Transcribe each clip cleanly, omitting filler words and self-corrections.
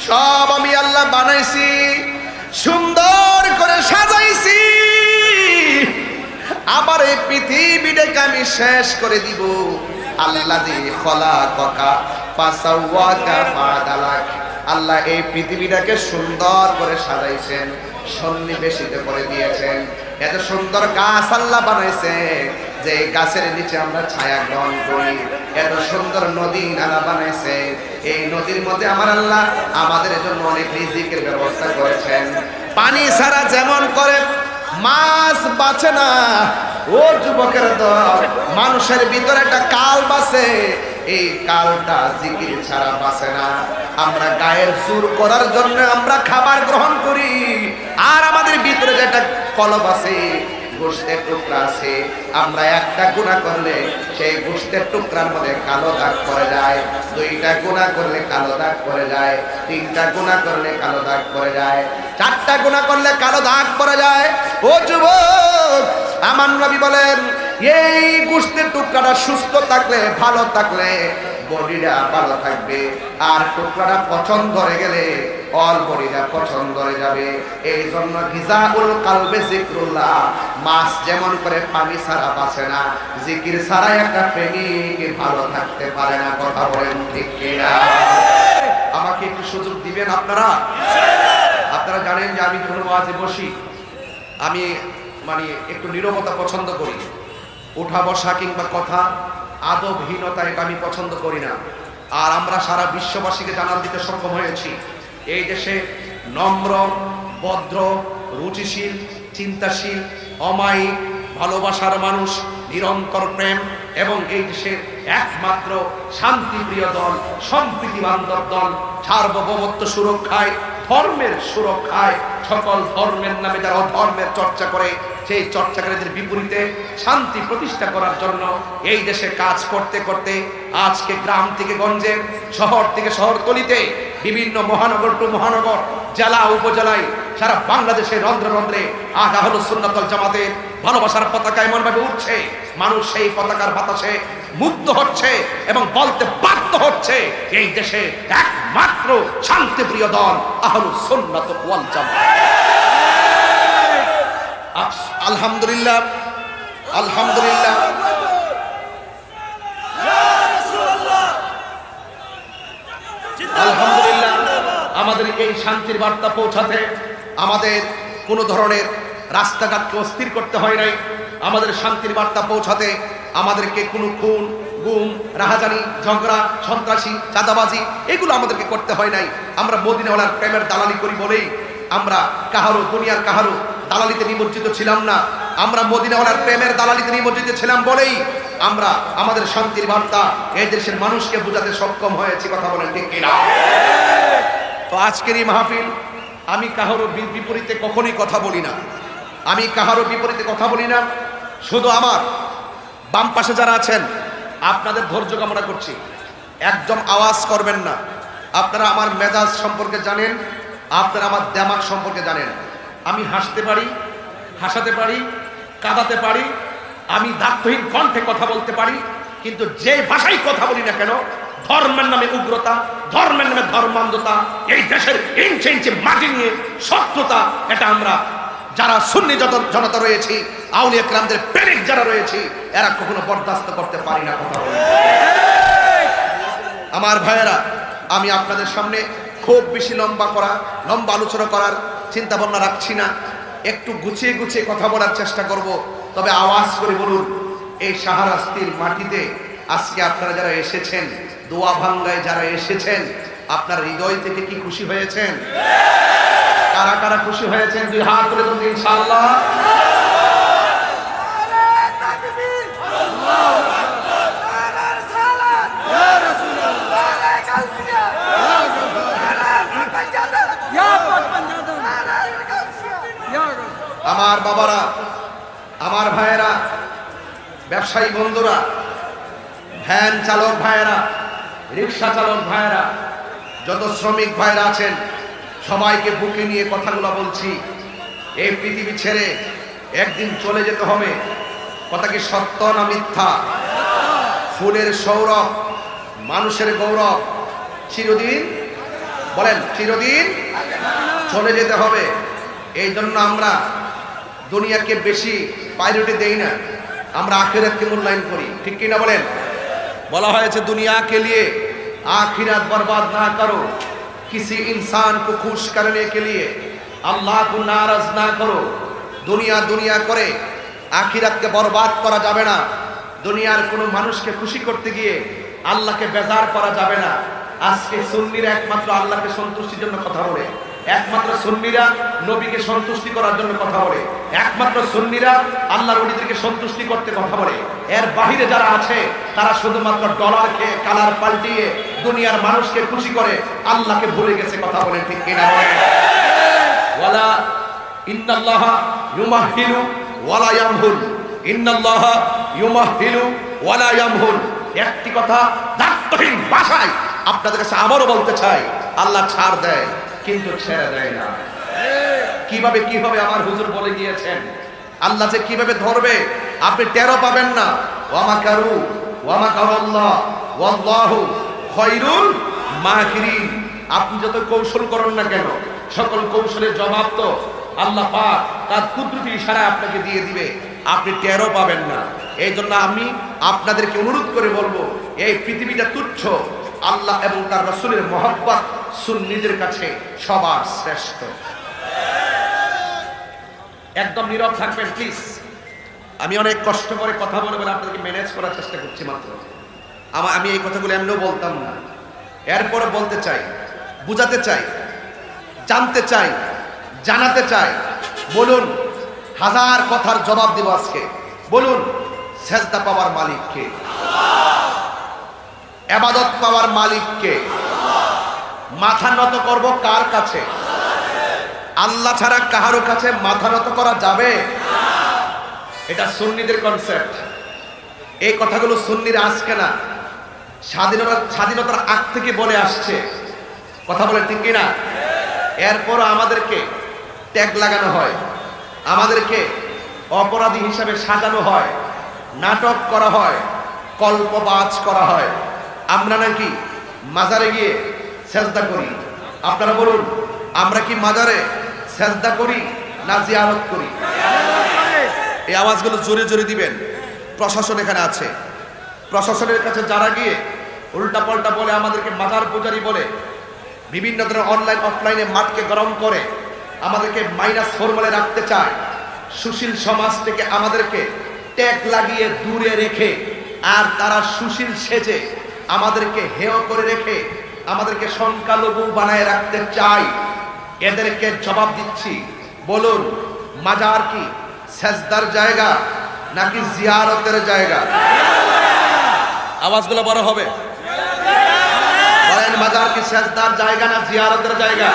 সব আমি আল্লাহ বানাইছি, সুন্দর করে সাজাইছি। আবার এই পৃথিবীটাকে আমি শেষ করে দিব। আল্লাযী খলাকাকা ফাসাওয়াকা ফাআদালাক। আল্লাহ এই পৃথিবীটাকে সুন্দর করে সাজাইছেন, সন্নিবেশিত করে দিয়েছেন। এত সুন্দর গাছ আল্লাহ বানাইছে যে গাছের নিচে আমরা ছায়া গ্রহণ করি। এত সুন্দর নদী নালা বানাইছে, এই নদীর মধ্যে আমার আল্লাহ আমাদের জন্য অনেক রিজিকের ব্যবস্থা করেছেন। পানি ছাড়া যেমন করে মাছ বাঁচে না, ও যুবকের দল, মানুষের ভিতরে একটা কাল বাসে, এই কালটা জিকির ছাড়া বাসে না। আমরা গায়ের জোর করার জন্য আমরা খাবার গ্রহণ করি, আর আমাদের ভিতরে যে একটা কলব আছে, গোশতের টুকরা আছে, আমরা একটা গুনাহ করলে সেই গোশতের টুকরার মধ্যে কালো দাগ পড়ে যায়, দুইটা গুনাহ করলে কালো দাগ পড়ে যায়, তিনটা গুনাহ করলে কালো দাগ পড়ে যায়, চারটা গুনাহ করলে কালো দাগ পড়ে যায়। ও যুবক, আমার নবী বলেন এই গোশতের টুকরাটা সুস্থ থাকলে, ভালো থাকলে বডিটা ভালো থাকবে, আর টুকরাটা পছন্দ ধরে গেলে অল বডিটা পছন্দ ধরে যাবে। এই জন্য গিজাউল কালবে যিকরুল্লাহ। মাছ যেমন করে পানি ছাড়া বাঁচে না, জিকির ছাড়া একটা প্রেমিক ভালো থাকতে পারে না। কথা বলেন ঠিক কিনা? আমাকে একটু সুযোগ দিবেন আপনারা? আপনারা জানেন যে আমি যখন ওয়াজে বসি, আমি মানে একটু নীরবতা পছন্দ করি। উঠা বসা কিংবা কথা আদবহীনতা এটা আমি পছন্দ করি না। আর আমরা সারা বিশ্ববাসীকে জানান দিতে সক্ষম হয়েছি, এই দেশে নম্র, ভদ্র, রুচিশীল, চিন্তাশীল, অমায়িক, ভালোবাসার মানুষ, নিরন্তর প্রেম এবং এই দেশের একমাত্র শান্তিপ্রিয় দল, সম্প্রীতি বান্ধব দল, সার্বভৌমত্ব সুরক্ষায়, ধর্মের সুরক্ষায়, সকল ধর্মের নামে যারা অধর্মের চর্চা করে সেই চর্চাকারীদের বিপরীতে শান্তি প্রতিষ্ঠা করার জন্য এই দেশে কাজ করতে করতে আজকে গ্রাম থেকে গঞ্জে, শহর থেকে শহরতলিতে, বিভিন্ন মহানগর টু মহানগর, জেলা উপজেলায়, সারা বাংলাদেশের রন্ধ্রে রন্ধ্রে আজ আহলুস সুন্নাত ওয়াল জামাতের ভালোবাসার পতাকা এমনভাবে উঠছে, মানুষ সেই পতাকার বাতাসে মুগ্ধ হচ্ছে এবং বলতে বাধ্য হচ্ছে এই দেশে একমাত্র শান্তিপ্রিয় দল আহলুস সুন্নাত ওয়াল জামাত। আলহামদুলিল্লাহ, আলহামদুলিল্লাহ। আলহামদুলিল্লাহ, আমাদের এই শান্তির বার্তা পৌঁছাতে আমাদের কোনো ধরনের রাস্তাঘাটকে অস্থির করতে হয় নাই। আমাদের শান্তির বার্তা পৌঁছাতে আমাদেরকে কোনো খুন, গুম, রাহাজানি, ঝগড়া, সন্ত্রাসী, চাঁদাবাজি এগুলো আমাদেরকে করতে হয় নাই। আমরা মদিনাওয়ালার প্রেমের দালালি করি বলেই আমরা কাহারো, দুনিয়ার কাহারো দালালিতে নিমজ্জিত ছিলাম না। আমরা মদিনাওয়ালার প্রেমের দালালিতে নিমজ্জিত ছিলাম বলেই আমরা আমাদের শান্তির বার্তা এই দেশের মানুষকে বোঝাতে সক্ষম হয়েছি। কথা বলেন ঠিক কিনা? তো আজকের এই মাহফিল, আমি কাহারো বিপরীতে কখনোই কথা বলি না, আমি কাহারো বিপরীতে কথা বলি না। শুধু আমার বাম পাশে যারা আছেন আপনাদের ধৈর্য কামনা করছি, একদম আওয়াজ করবেন না। আপনারা আমার মেজাজ সম্পর্কে জানেন, আপনারা আমার দেমাগ সম্পর্কে জানেন। আমি হাসতে পারি, হাসাতে পারি, কাঁদাতে পারি, আমি দায়িত্বহীন কণ্ঠে কথা বলতে পারি, কিন্তু যে ভাষায় কথা বলি না কেন, ধর্মের নামে উগ্রতা, ধর্মের নামে ধর্মান্ধতা, এই দেশের ইঞ্চে ইঞ্চে মাটি নিয়ে শত্রুতা, এটা আমরা যারা সুন্নি জনতা রয়েছি, আউলিয়া কেরামদের প্রেমিক যারা রয়েছি, এরা কখনো বরদাস্ত করতে পারি না। কথা বলে আমার ভাইয়েরা, আমি আপনাদের সামনে খুব বেশি লম্বা আলোচনা করার চিন্তা ভাবনা রাখছি না। একটু গুছিয়ে গুছিয়ে কথা বলার চেষ্টা করব। তবে আওয়াজ করে বলুন, এই শাহরাস্তির মাটিতে আজকে আপনারা যারা এসেছেন, দোয়া ভাঙ্গায় যারা এসেছেন, আপনার হৃদয় থেকে কি খুশি হয়েছেন? কারা কারা খুশি হয়েছেন? দুই হাত তুলে ধরুন ইনশাআল্লাহ। আমার বাবারা, আমার ভাইয়েরা, ব্যবসায়ী বন্ধুরা, ভ্যান চালক ভাইয়েরা, রিক্সা চালক ভাইয়েরা, যত শ্রমিক ভাইয়েরা আছেন, সবাইকে বুকে নিয়ে কথাগুলো বলছি। এই পৃথিবী ছেড়ে একদিন চলে যেতে হবে। কথা কি সত্য না মিথ্যা? ফুলের সৌরভ, মানুষের গৌরব চিরদিন বলেন চিরদিন চলে যেতে হবে। এই জন্য আমরা দুনিয়াকে বেশি প্রায়োরিটি দেই না, আমরা আখিরাতকে মূল্যায়ন করি, ঠিক কিনা বলেন? বলা হয়েছে দুনিয়া কে লিয়ে आखिरत बर्बाद ना करो, किसी इंसान को खुश करने के लिए अल्लाह को नाराज ना करो। दुनिया दुनिया करे आखिरत के बर्बाद करा जाबे ना। दुनियार कोनो मानुषके खुशी करते गिये আল্লাহকে বেজার করা যাবে না। আজকে সুন্নিরা একমাত্র আল্লাহকে সন্তুষ্টির জন্য কথা বলে, একমাত্র সুন্নিরা নবীকে সন্তুষ্টি করার জন্য কথা বলে, একমাত্র সুন্নিরা আল্লাহর ওলিদেরকে সন্তুষ্টি করতে কথা বলে। এর বাহিরে যারা আছে তারা শুধুমাত্র ডলারকে কালার পাল্টিয়ে দুনিয়ার মানুষকে খুশি করে আল্লাহকে ভুলে গেছে। কথা বলেন ঠিক কিনা বলেন? ওয়ালা ইন্নাল্লাহা ইউমাহিলু ওয়ালা ইয়ামহুল, ইন্নাল্লাহা ইউমাহিলু ওয়ালা ইয়ামহুল। একটি কথা দায়িত্বহীন ভাষায় আপনাদের কাছে আবারও বলতে চাই, আল্লাহ ছাড় দেয় কিন্তু ছেড়ে দেয় না। কিভাবে আমার হুজুর বলে গিয়েছেন, আল্লাহ যে কিভাবে ধরবে আপনি টেরও পাবেন না। ওয়ামাকারু ওয়ামাকারাল্লাহ ওয়াল্লাহু খায়রুল মাকিরিন। আপনি যত কৌশল করেন না কেন, সকল কৌশলের জবাব তো আল্লাহ পাক তার কুদরতি ইশারায় আপনাকে দিয়ে দিবে, আপনি টেরও পাবেন না। এই জন্য আমি আপনাদেরকে অনুরোধ করে বলবো, এই পৃথিবীটা তুচ্ছ, আল্লাহ এবং তার রাসূলের মহব্বত সুন্নিদের কাছে সবার শ্রেষ্ঠ। একদম নীরব থাকবেন প্লিজ। আমি অনেক কষ্ট করে কথা বলে বলে আপনাদেরকে ম্যানেজ করার চেষ্টা করছি মাত্র। আমি এই কথাগুলো এমনিও বলতাম না, এরপরে বলতে চাই, বুঝাতে চাই, জানতে চাই, জানাতে চাই। বলুন, হাজার কথার জবাব দিব আজকে। বলুন, সেজদা পাওয়ার মালিক কে? ইবাদত পাওয়ার মালিক কে? মাথা নত করব কার কাছে? আল্লাহ ছাড়া কাহারও কাছে মাথা নত করা যাবে? এটা সুন্নিদের কনসেপ্ট। এই কথাগুলো সুন্নিরা আজকে না, স্বাধীনতার আগ থেকে বলে আসছে। কথা বলেন ঠিক কিনা? এরপর আমাদেরকে ট্যাগ লাগানো হয়, আমাদেরকে অপরাধী হিসাবে সাজানো হয়, নাটক করা হয়, কল্পবাজ করা হয়। আমরা নাকি মাজারে গিয়ে সেজদা করি। আপনারা বলুন, আমরা কি মাজারে সেজদা করি না জিয়ারত করি? এই আওয়াজগুলো জোরে জোরে দিবেন। প্রশাসন এখানে আছে, প্রশাসনের কাছে যারা গিয়ে উল্টা পাল্টা বলে, আমাদেরকে মাজার পূজারি বলে, বিভিন্ন ধরনের অনলাইন অফলাইনে মাঠকে গরম করে আমাদেরকে মাইনাস ফর্মালে রাখতে চায়, সুশীল সমাজ থেকে আমাদেরকে ট্যাগ লাগিয়ে দূরে রেখে, আর তারা সুশীল সেজে আমাদেরকে হেয় করে রেখে আমাদেরকে সংখ্যালঘু বানায় রাখতে চায়। এদেরকে জবাব দিচ্ছি, বলুন, মাজার কি সেজদার জায়গা নাকি জিয়ারতের জায়গা? আওয়াজগুলো বড় হবে। বলেন, মাজার কি সেজদার জায়গা না জিয়ারতের জায়গা?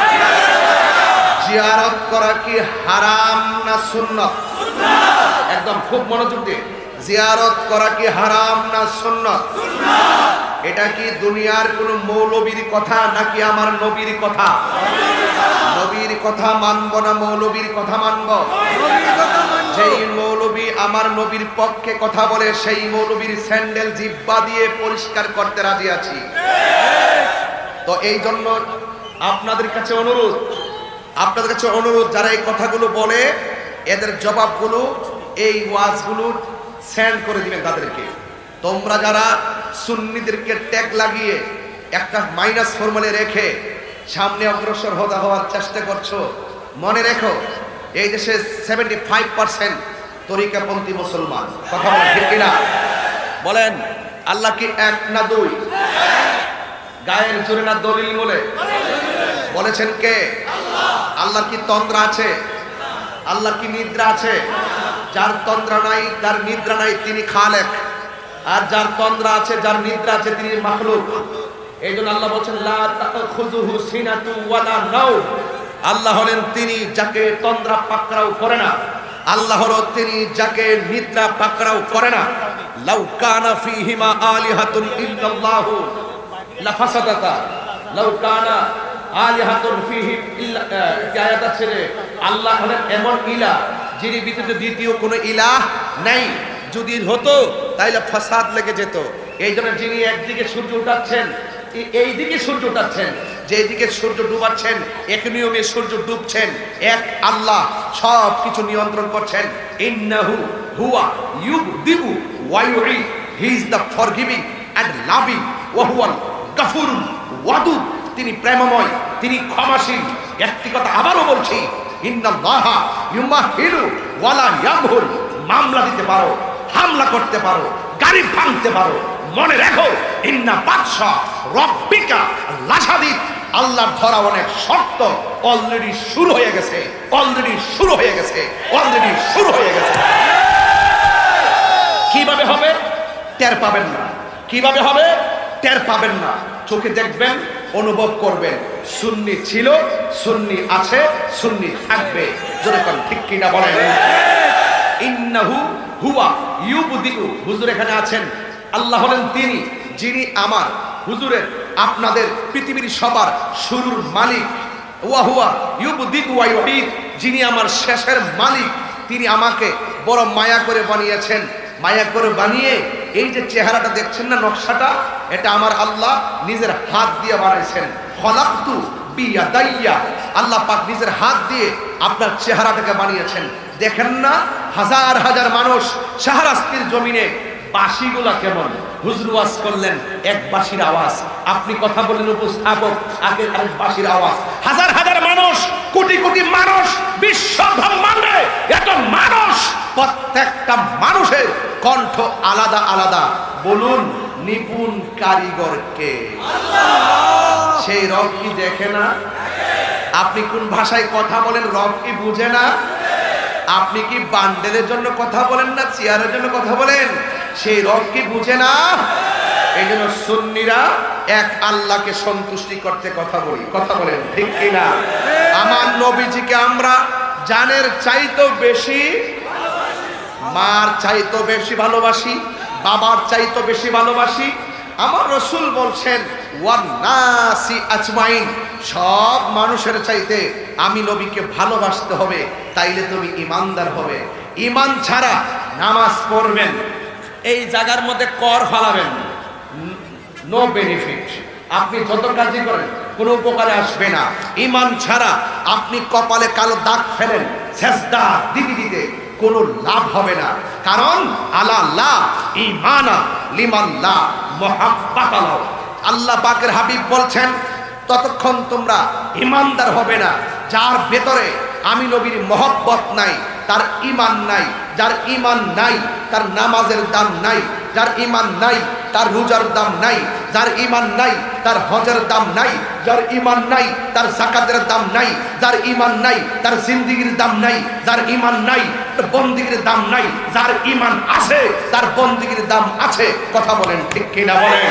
জিয়ারত করা কি হারাম না সুন্নত? একদম খুব মনোযোগ দিয়ে, জিয়ারত করা কি হারাম না সুন্নত? এটা কি দুনিয়ার কোন মৌলবীর কথা নাকি আমার নবীর কথা? নবীর কথা মানব না মৌলবীর কথা মানব? যেই মৌলবী আমার নবীর পক্ষে কথা বলে সেই মৌলবীর স্যান্ডেল জিহ্বা দিয়ে পরিষ্কার করতে রাজি আছি। তো এই জন্য আপনাদের কাছে অনুরোধ, যারা এই কথাগুলো বলে এদের জবাবগুলো, এই ওয়াজগুলো সেন্ড করে দিবেন তাদেরকে। তোমরা যারা সুন্নিদেরকে ট্যাগ লাগিয়ে একটা মাইনাস ফর্মালে রেখে সামনে অগ্রসর হওয়ার চেষ্টা করছো, মনে রেখো, এই দেশে 75% তরিকাপন্থী মুসলমান। কথা বলেন ঠিক কিনা? বলেন, আল্লাহ কি এক না দুই? গায়ের জোরে না দলিল বলে বলেছেন কে? আল্লাহ কি তন্দ্রা আছে? আল্লাহ কি নিদ্রা আছে? যার তন্দ্রা নাই, যার নিদ্রা নাই, তিনি খালেক। আর যার তন্দ্রা আছে, যার নিদ্রা আছে, তিনি মাখলুক। এই জন্য আল্লাহ বলছেন, লা তাখুযুহু সিনাতু ওয়ালা নাওম। আল্লাহ হলেন তিনি যাকে তন্দ্রা পাকড়াও করে না, আল্লাহ হলো তিনি যাকে নিদ্রা পাকড়াও করে না। লাউ কানা ফীহিমা আলিহাতুন ইল্লাল্লাহু লাফাসাদাতা, লাউ কানা আলিহাতুন ফীহি ইল্লা, কি আয়াত আছে রে? আল্লাহ হলেন এমন ইলাহ যিনি ব্যতীত দ্বিতীয় কোনো ইলাহ নাই। যদি হতো তাইলে ফাসাদ লেগে যেত। এই জন্য যিনি একদিকে সূর্য উঠাচ্ছেন, এই দিকে সূর্য উঠাচ্ছেন, যেদিকে সূর্য ডুবাচ্ছেন এক নিয়মে সূর্য ডুবছেন, এক আল্লাহ সব কিছু নিয়ন্ত্রণ করছেন। ইন্নাহু হুয়া ইউবদিউ ওয়া ইউঈদ, he is the forgiving and loving ওয়া হুয়াল গাফুরুল ওয়াদুদ, তিনি প্রেমময়, তিনি ক্ষমাশীল। একটি কথা আবারও বলছি, ইন্নাল্লাহা ইউমাহিলু ওয়ালা ইয়ামহুল, মামলা দিতে পারো, হামলা করতে পারো, গাড়ি ভাঙতে পারো, মনে রাখো ইন্না বাদশা রব্বিকা লাশাদীদ, আল্লাহর ধরা অনেক শক্ত। অলরেডি শুরু হয়ে গেছে, অলরেডি শুরু হয়ে গেছে, অলরেডি শুরু হয়ে গেছে। কিভাবে হবে টের পাবেন না, কিভাবে হবে টের পাবেন না, চোখে দেখবেন, অনুভব করবেন। সুন্নি ছিল, সুন্নি আছে, সুন্নি থাকবে। যেরকম ঠিক কিনা বলেন? ইন্নাহু হুয়া ইউবদিউ, হুজুর এখানে আছেন, আল্লাহ হলেন তিনি যিনি আমার হুজুরের আপনাদের পৃথিবীর সবার শুরুর মালিক। ওয়া হুয়া ইউবদিউ ওয়া ইউঈদ, যিনি আমার শেষের মালিক। তিনি আমাকে বড় মায়া করে বানিয়েছেন, মায়া করে বানিয়ে এই যে চেহারাটা দেখছেন না, নকশাটা, এটা আমার আল্লাহ নিজের হাত দিয়ে বানাইছেন। খলাকতু বিয়াদাইয়া, আল্লাহ পাক নিজের হাত দিয়ে আপনার চেহারাটাকে বানিয়েছেন। দেখেন না হাজার হাজার মানুষ শাহরাস্তির জমিনে, বাঁশিগুলা কেমন, হুজুর ওয়াজ করলেন এক বাঁশির আওয়াজ, আপনি কথা বললেন উপস্থাপক আগে আরেক বাঁশির আওয়াজ। হাজার হাজার মানুষ, কোটি কোটি মানুষ, বিশ্ব ব্রহ্মাণ্ডে এত মানুষ, প্রত্যেকটা মানুষের কণ্ঠ আলাদা আলাদা। বলুন নিপুণ কারিগরকে আল্লাহ, সেই রব কি দেখে না? আপনি কোন ভাষায় কথা বলেন রব কি বুঝে না? আপনি কি বান্ডেলের জন্য কথা বলেন না চেয়ারের জন্য কথা বলেন? সেই রব কি বুঝে না? এই জন্য সুন্নিরা এক আল্লাহকে সন্তুষ্টি করতে কথা বলি, কথা বলেন ঠিক কিনা? আমার নবীজিকে আমরা জানের চাইতেও বেশি, মার চাইতেও বেশি ভালোবাসি, বাবার চাইতেও বেশি ভালোবাসি। আমার রসুল বলছেন ওয়ান নাসি আজমাইন, সব মানুষের চাইতে আমি নবীকে ভালোবাসতে হবে, তাইলে তুমি ইমানদার হবে। ইমান ছাড়া নামাজ পড়বেন, এই জায়গার মধ্যে কর ফালাবেন, নো বেনিফিট। আপনি যত কাজই করেন কোনো উপকারে আসবে না। ইমান ছাড়া আপনি কপালে কালো দাগ ফেলেন, সেজদা দিতে দিতে কোনো লাভ হবে না। কারণ আল্লাহ ঈমানা লিমান লা মুহাব্বাতা লাহু, আল্লাহ পাকের হাবিব বলছেন ততক্ষণ তোমরা ইমানদার হবে না যার ভেতরে আমি নবীর মহব্বত নাই, তার ঈমান নাই। যার ঈমান নাই তার নামাজের দাম নাই, যার ঈমান নাই তার রোজার দাম নাই, যার ঈমান নাই তার হজের দাম নাই, যার ঈমান নাই তার যাকাতের দাম নাই, যার ঈমান নাই তার জিন্দেগীর দাম নাই, যার ঈমান নাই তার বন্দেগীর দাম নাই, যার ঈমান আছে তার বন্দেগীর দাম আছে। কথা বলেন ঠিক কিনা বলেন?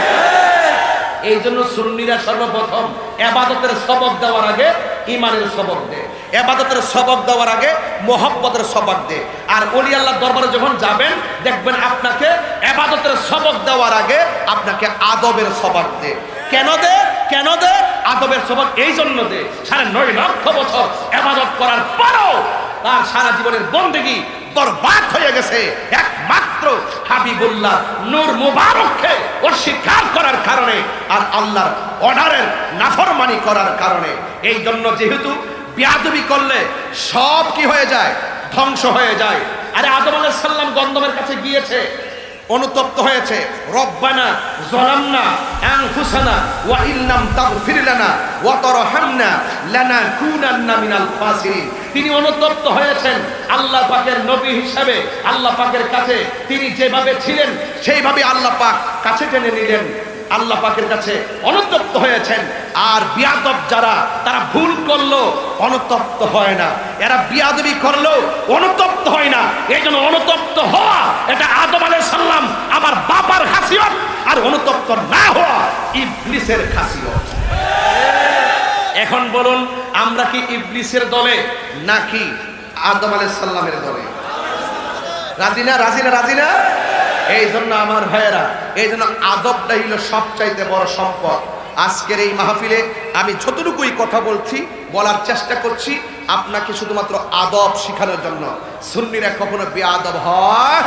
এই জন্য সুন্নিরা সর্বপ্রথম ইবাদতের সবক দেওয়ার আগে ঈমানের সবক দেয়, ইবাদতের সবক দেওয়ার আগে মোহাব্বতের সবক দেয়। আর ওলি আল্লাহর দরবারে যখন যাবেন দেখবেন আপনাকে ইবাদতের সবক দেওয়ার আগে আপনাকে আদবের সবক দেয়। কেন দে? কেন দে? আদবের সবক এই জন্য দে, 9.5 লক্ষ বছর ইবাদত করার পরও তার সারা জীবনের বন্দেগী বরবাদ হয়ে গেছে একমাত্র হাবিবুল্লাহ নূর মুবারককে অস্বীকার করার কারণে আর আল্লাহর অর্ডারের নাফরমানি করার কারণে। এই জন্য যেহেতু বেয়াদবি করলে সব কি হয়ে যায়? ধ্বংস হয়ে যায়। আরে আদম আলাইহিস সালাম গন্ধমের কাছে গিয়েছে, অনুতপ্ত হয়েছে, রব্বানা যালামনা আনফুসানা ওয়া ইল্লাম তাগফির লানা ওয়া তারহামনা লানাকুনান্না মিনাল খাসিরিন। তিনি অনুতপ্ত হয়েছেন আল্লাহ পাকের নবী হিসেবে, আল্লাহ পাকের কাছে তিনি যেভাবে ছিলেন সেইভাবে আল্লাহ পাক কাছে টেনে নিলেন, আল্লাহ পাকের কাছে অনুতপ্ত হয়েছেন। আর বিয়াদব যারা, তারা ভুল করলো অনুতপ্ত হয় না, এরা বিয়াদবি করলো অনুতপ্ত হয় না। এই জন্য অনুতপ্ত হওয়া এটা আদম আলাইহিস সালাম আমার বাবার খাসিয়ত, আর অনুতপ্ত না হওয়া ইবলিসের খাসিয়ত। এখন বলুন আমরা কি ইবলিসের দলে নাকি আদম আলাইহিস সালামের দলে? রাজি না? রাজি না? রাজি না? এই জন্য আমার ভাইয়েরা, এই জন্য আদবটা হইল সবচাইতে বড় সম্পদ। আজকের এই মাহফিলে আমি যতটুকুই কথা বলছি, বলার চেষ্টা করছি আপনাকে শুধুমাত্র আদব শেখানোর জন্য। সুন্নিরা কখনো বেআদব হয়।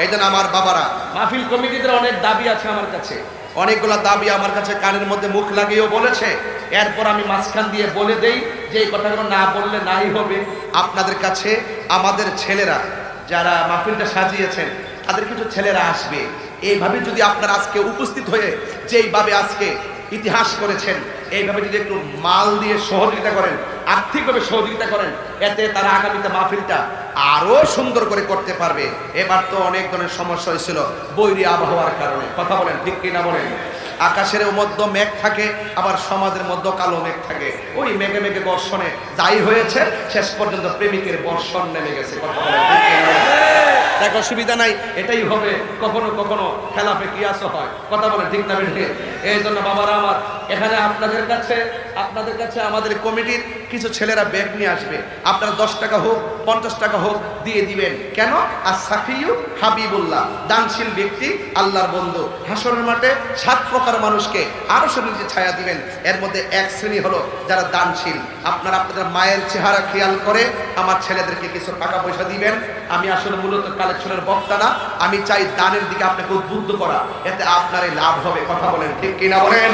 এই জন্য আমার বাবারা, মাহফিল কমিটিদের অনেক দাবি আছে আমার কাছে, অনেকগুলো দাবি আমার কাছে কানের মধ্যে মুখ লাগিয়েও বলেছে, এরপর আমি মাঝখান দিয়ে বলে দেই যে এই কথাগুলো না বললে নাই হবে। আপনাদের কাছে আমাদের ছেলেরা যারা মাহফিলটা সাজিয়েছেন তাদের কিছু ছেলেরা আসবে, এইভাবে যদি আপনারা আজকে উপস্থিত হয়ে যেইভাবে আজকে ইতিহাস করেছেন এইভাবে যদি একটু মাল দিয়ে সহযোগিতা করেন, আর্থিকভাবে সহযোগিতা করেন, এতে তারা আগামীতে মাহফিলটা আরো সুন্দর করে করতে পারবে। এবার তো অনেক ধরনের সমস্যা হয়েছিল বৈরী আবহাওয়ার কারণে, কথা বলেন ঠিক কিনা বলেন। আকাশের মধ্যে মেঘ থাকে, আবার সমাজের মধ্যে কালো মেঘ থাকে, ওই মেঘে মেঘে বর্ষণে যাই হয়েছে শেষ পর্যন্ত প্রেমিকের বর্ষণ নেমে গেছে, কথা বলেন ঠিক কিনা বলেন। দেখো অসুবিধা নাই, এটাই হবে, কখনো কখনো খেলাফে কিয়াসও হয়, কথা বলেন ঠিক না বেঠে। এই জন্য বাবারা আমার, এখানে আপনাদের কাছে আমাদের কমিটির কিছু ছেলেরা ব্যাগ নিয়ে আসবে, আপনারা 10 টাকা হোক 50 টাকা হোক দিয়ে দিবেন। কেন? আর সাফিউ হাবিবুল্লাহ, দানশীল ব্যক্তি, আল্লাহর বন্ধু। হাসরের মাঠে 7 প্রকার মানুষকে আরশের নিচে ছায়া দিবেন। এর মধ্যে এক শ্রেণী হলো যারা দানশীল। আপনারা আপনাদের মায়ের চেহারা খেয়াল করে আমার ছেলেদেরকে কিছু টাকা পয়সা দিবেন। আমি আসলে মূলত কালেকশনের বক্তা না, আমি চাই দানের দিকে আপনাকে উদ্বুদ্ধ করা, এতে আপনারই লাভ হবে, কথা বলেন ঠিক কিনা বলেন।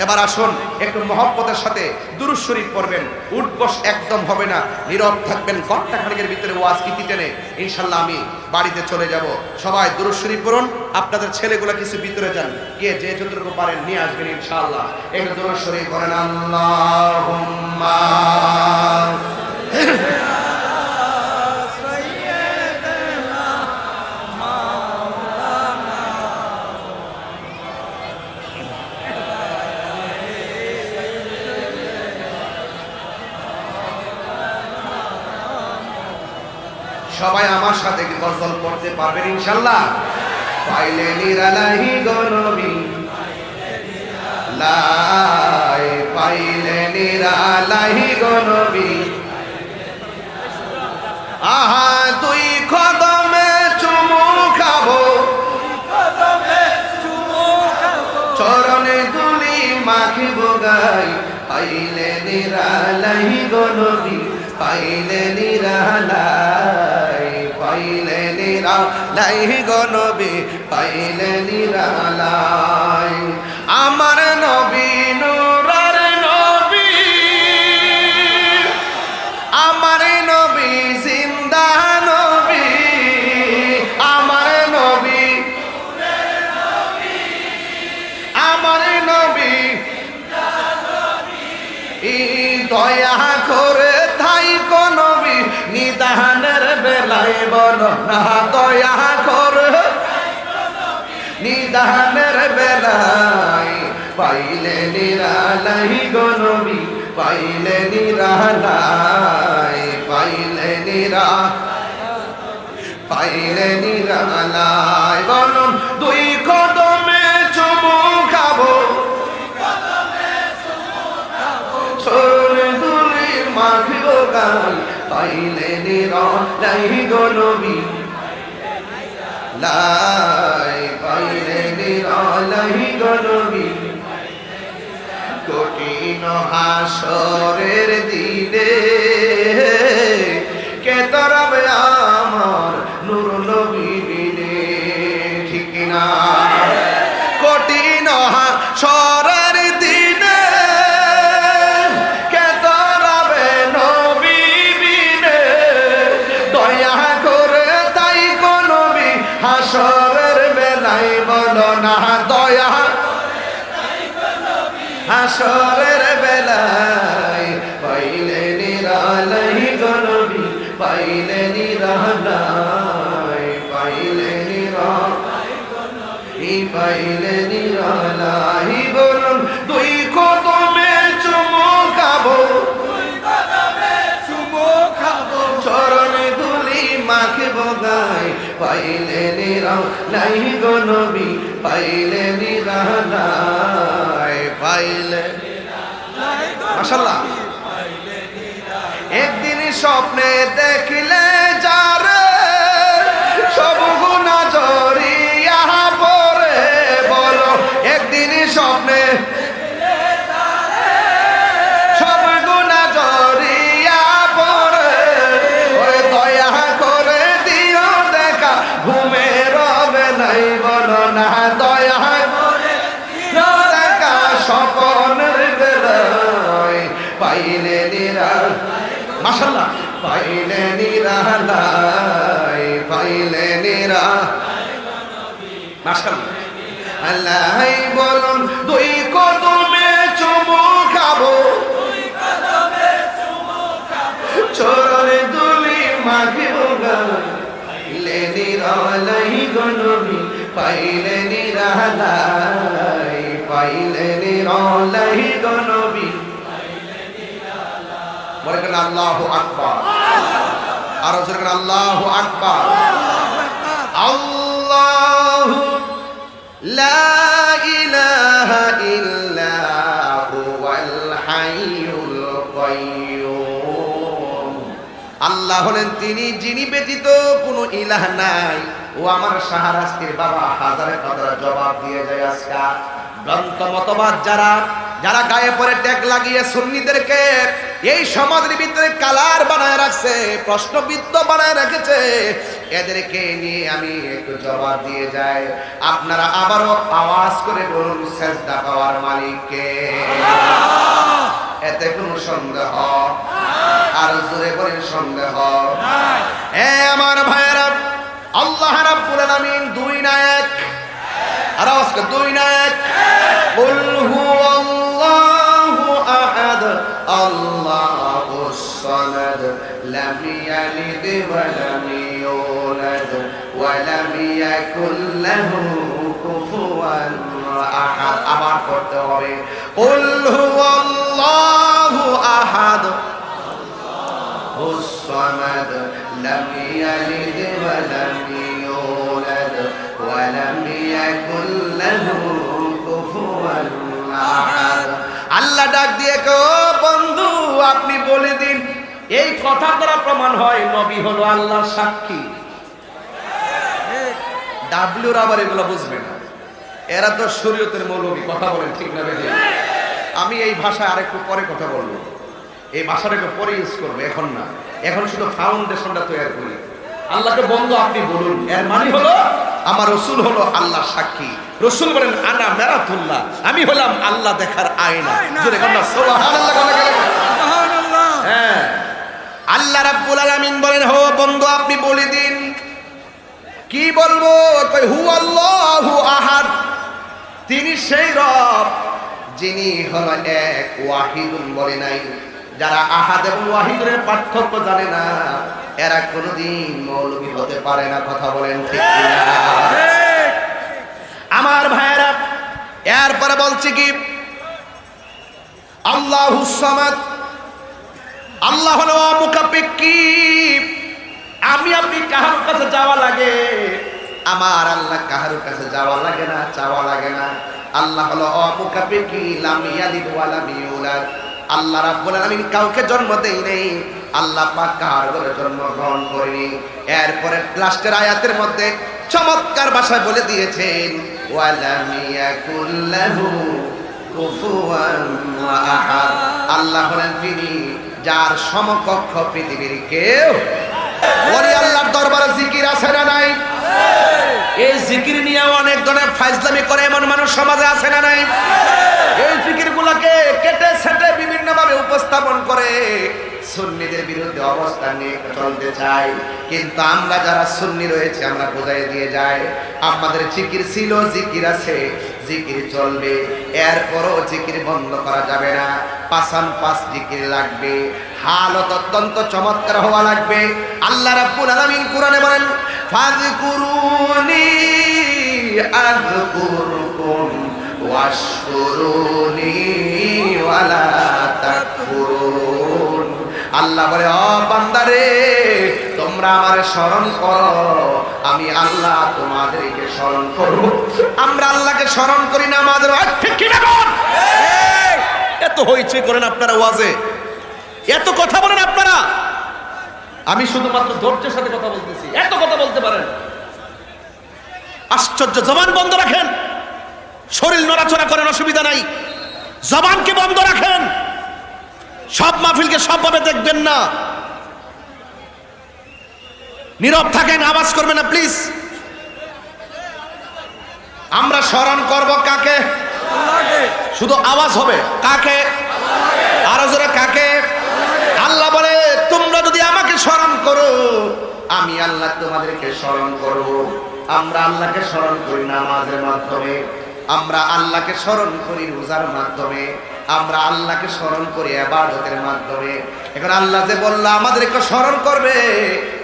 এবার আসুন একটু মহব্বতের সাথে দুরূদ শরীফ পড়বেন, উঠবস একদম হবে না, নীরব থাকবেন, ঘন্টা খানেকের ভিতরে ওয়াজ ইতি টেনে ইনশাল্লাহ আমি বাড়িতে চলে যাব। সবাই দুরূদ শরীফ পড়ুন, আপনাদের ছেলেগুলো কিছু ভিতরে যান, গিয়ে যে যতটুকু পারেন নিয়ে আসবেন ইনশাআল্লাহ। একটু দুরূদ শরীফ পড়েন, আল্লাহুম্মা সবাই আমার সাথে কি গজল পড়তে পারবেন ইনশাআল্লাহ। পাইলে নিরালাহি গো নবী, লাই পাইলে নিরালাহি গো নবী, আহা তুই কদমে চুমু খাবো, চরণে দুলি মাখিব গাই, পাইলে নিরালাহি গো নবী, পাইলে নিরালাই, পাইলে নিরালাই গো নবী, পাইলে নিরালাই। আমার নবী নূরের নবী, আমার নবী জিন্দা নবী, আমার নবী, আমার নবী দয়া করে থাই কোন নিদানের বেলায় বলো না, দয়া করে নিদানের বেলায়, পাইলে নিরালাই গো নবী, পাইলে নিরালাই, পাইলে পাইলে নিরালাই। বলুন দুই কদমে চুমু খাবো, মাখিব গান, পাইলে নিরালাই গো নবী, লাই পাইলে নিরালাই গো নবী। কঠিন হাসরের দিনে কে তরবে আমার নূর নবী বিনে, ঠিক না? কঠিন হাসরের দিনে কে তরবে নবী বিনে, দয়া করে তাই গো নবী হাসরের বেলায় বলো না, দয়া হাসরের বেলায়, পাইলে নিরালাই গো নবী, পাইলে নিরালাই, পাইলে নিরালাই, পাইলে নিরালাই। বলুন দুই কদমে চুমু খাবো, চরণে ধুলি মাখিব গাই, পাইলে নিরালাই গো নবী, পাইলে নিরালাই, পাইলে মাশাআল্লাহ। একদিন স্বপ্নে দেখিলে যারে সব গুনাহ জড়িয়া পড়ে, বলো একদিন স্বপ্নে সব গুনাহ জড়িয়া পড়ে, ওরে দয়া করে দিও দেখা ঘুমের বেলায় বলো না, দয়া করে মাশাআল্লাহ পাইলে নিরালাই পাইলে নিরা মাশাআল্লাহ আল্লাহ বলুন দুই কদমে চুমু খাবো চরণে দুলি মাগিব পাইলে নিরালাই গো নবী পাইলে নিরালাই পাইলে নিরালাই গো নবী বলে কেন আল্লাহু আকবার আর জোরে কেন আল্লাহু আকবার আল্লাহু লা ইলাহা ইল্লা হুয়াল হাইয়ুল কাইয়্যুম আল্লাহ হলেন তিনি যিনি ব্যতীত কোনো ইলাহ নাই ও আমার শাহরাস্তির বাবা হাজারে হাজার জবাব দিয়ে যায় আজকে গ্রন্থ মতবাদ যারা গায়ে পরে ট্যাগ লাগিয়ে সুন্নিদেরকে এই সমাজের ভিতরে কালার বানায় রাখছে প্রশ্নবিদ্ধ বানায় রেখেছে এদেরকে নিয়ে আমি একটু জবাব দিয়ে যাই আপনারা আবারও আওয়াজ করে বলুন সেজদা পাওয়ার মালিককে এতে কোনো সন্দেহ আর জোরে বলেন সন্দেহ আমার ভাইয়েরা আল্লাহ রাব্বুল আলামিন দুই না এক আর আজকে দুই না এক কুল হুয়াল্লাহু আহাদ আল্লাহুস সামাদ লাম ইয়ালিদ ওয়া লাম ইউলাদ ওয়া লাম ইয়াকুল লাহু কুফুয়ান আহাদ আবার পড়তে হবে কুল হুয়াল্লাহু আহাদ আল্লাহুস সামাদ লাম ইয়ালিদ ওয়া লাম ইউলাদ ওয়া লাম ইয়াকুল লাহু কুফুয়ান আহাদ আল্লাহ ডাক দিয়ে কো বন্ধু আপনি বলে দিন এই কথা দ্বারা প্রমাণ হয় নবী হলো আল্লাহর সাক্ষী ডাব্লিউর আবার এগুলো বুঝবে না এরা তো শরীয়তের মৌলবী কথা বলেন ঠিক না বেশি আমি এই ভাষায় আরেকটু পরে কথা বলবো এই ভাষাটা একটু পরে ইউজ করবো এখন না এখন শুধু ফাউন্ডেশনটা তৈরি করি আল্লাহকে বন্ধু আপনি বলুন এর মানে হলো আমার রসুল হলো আল্লাহ সাক্ষী রসুল বলেন আনা মেরাতুল্লাহ আমি হলাম আল্লাহ দেখার আয়না জোরে বলেন সুবহানাল্লাহ সুবহানাল্লাহ হ্যাঁ আল্লাহ রাব্বুল আলামিন বলেন হো বন্ধু আপনি বলে দিন কি বলবো কই হু আল্লাহু আহাদ তিনি সেই রব যিনি হলো এক ওয়াহিদুন বলে নাই যারা আহাদ এবং ওয়াহিদের পার্থক্য জানে না এরা কোনোদিন মৌলবী হতে পারে না কথা বলেন ঠিক কিনা আমার ভাইয়েরা এরপরে বলছি কি আল্লাহুস সামাদ আল্লাহ হলো অমুখাপেক্ষী আমি আপনি কাহার কাছে যাওয়া লাগে আমার আল্লাহ কাহার কাছে যাওয়া লাগে না চাওয়া লাগে না আল্লাহ হলো অমুখাপেক্ষী লাম ইয়ালিদ ওয়া লাম ইউলাদ আল্লাহ রাব্বুল আলামিন কাউকে জন্ম দেয় নাই আল্লাহ পাক কার ঘরে জন্মগ্রহণ করেনি এরপরে লাস্টের আয়াতের মধ্যে চমৎকার ভাষায় বলে দিয়েছেন ওয়া লাম ইয়াকুল লাহু কুফুয়ান আহাদ আল্লাহ হলেন তিনি যার সমকক্ষ পৃথিবীর কেউ ওরে আল্লাহর দরবারে জিকির আছে না নাই এই জিকির নিয়ে অনেক ধরনের ফাজলামি করে এমন মানুষ সমাজে আছে না নাই এই জিকিরগুলোকে কেটে সেটে বিভিন্ন ভাবে উপস্থাপন করে সুন্নিদের বিরুদ্ধে অবস্থান নিয়ে চলতে চাই কিন্তু আমরা যারা সুন্নি রয়েছে আমরা বোঝাই দিয়ে যাই আমাদের জিকির ছিল জিকির আছে জিকির চলবে এরপরও জিকির বন্ধ করা যাবে না পাঁচান পাঁচ জিকির লাগবে হালত অত্যন্ত চমৎকার হওয়া লাগবে আল্লাহ রাব্বুল আলামিন কোরআনে বলেন ফাযকুরুনি আযকুরকুম ওয়াশকুরুনি ওয়ালা তাকফুরুন আল্লাহ বলে ও বান্দারে তোমরা আমারে স্মরণ করো আমি আল্লাহ তোমাদেরকে স্মরণ করব আমরা আল্লাহকে স্মরণ করি না আমাদের ঠিক কি না বল এত হইচই করেন আপনারা ওয়াজে এত কথা বলেন আপনারা আমি শুধুমাত্র ধৈর্যের সাথে কথা বলতেছি এত কথা বলতে পারেন আশ্চর্য জবান বন্ধ রাখেন শরীর নড়াচড়া করেন অসুবিধা নাই জবানকে বন্ধ রাখেন সব মাহফিলকে সবভাবে দেখবেন না নীরব থাকেন আওয়াজ করবেন না প্লিজ আমরা স্মরণ করব কাকে আল্লাহকে শুধু আওয়াজ হবে কাকে আরো জোরে কাকে আমি আল্লাহ তোমাদেরকে স্মরণ করব। আমরা আল্লাহকে স্মরণ করি নামাজের মাধ্যমে, আমরা আল্লাহকে স্মরণ করি রোজার মাধ্যমে, আমরা আল্লাহকে স্মরণ করি ইবাদতের মাধ্যমে। এখন আল্লাহ যে বলল আমাদেরকে স্মরণ করবে,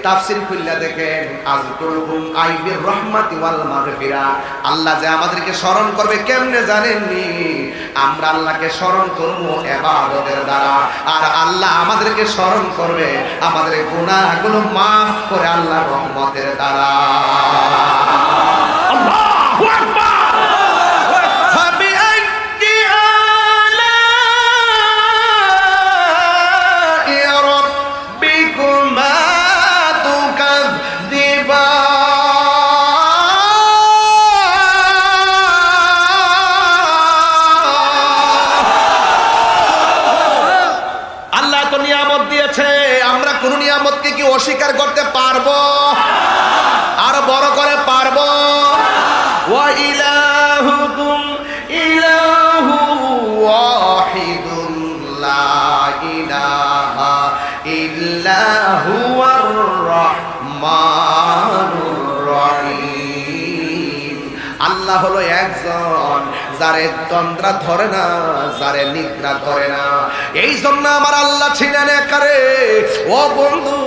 তাফসীর খুললা দেখেন, আযকুরুকুম আইবির রাহমাতি ওয়াল মাগফিরা। আল্লাহ যে আমাদেরকে স্মরণ করবে কেমনে জানেননি? আমরা আল্লাহকে স্মরণ করব ইবাদতের দ্বারা, আর আল্লাহ আমাদেরকে স্মরণ করবে আমাদের গুনাহগুলো মাফ করে আল্লাহর রহমতের দ্বারা। আল্লাহু আকবার। অস্বীকার করতে পারবো? আর বড় করে পারবো? ওয়া ইলাহুকুম ইলাহু ওয়াহিদুন লা ইলাহা ইল্লা হুয়ার রাহমানুর রহিম। আল্লাহ হলো একজন, যারে তন্দ্রা ধরে না, যারে নিদ্রা ধরে না। এই জন্য আমার আল্লাহ ছিলেন একারে। ও বন্ধু,